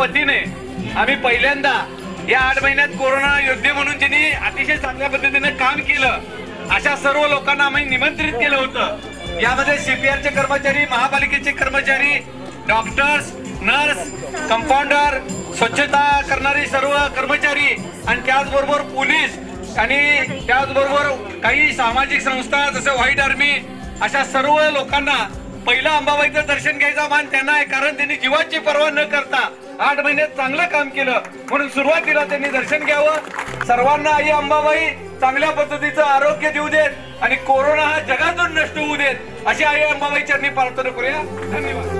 वतीने आम्ही पहिल्यांदा या 8 महिन्यात कोरोना योद्धे म्हणून ज्यांनी अतिशय चांगल्या पद्धतीने काम केलं अशा सर्व लोकांना आम्ही निमंत्रित केलं होतं। यामध्ये सीपीआरचे कर्मचारी, महापालिकेचे कर्मचारी, डॉक्टर्स, नर्स, कंपाऊंडर, स्वच्छता करणारे सर्व कर्मचारी आणि त्याचबरोबर पोलीस आणि त्याचबरोबर काही सामाजिक संस्था जसं व्हाईट आर्मी अशा सर्व लोकांना पहिला अंबाबाईचं दर्शन घ्यायचा मान त्यांना आहे, कारण त्यांनी जीवाची पर्वा न करता 8 महिन्यात चांगलं काम केलं म्हणून सुरुवातीला त्यांनी दर्शन घ्यावं। सर्वांना आई अंबाबाई चांगल्या पद्धतीचं आरोग्य देऊ देत आणि कोरोना हा जगातून नष्ट होऊ देत अशी आई अंबाबाई चरणी प्रार्थना करूया। धन्यवाद।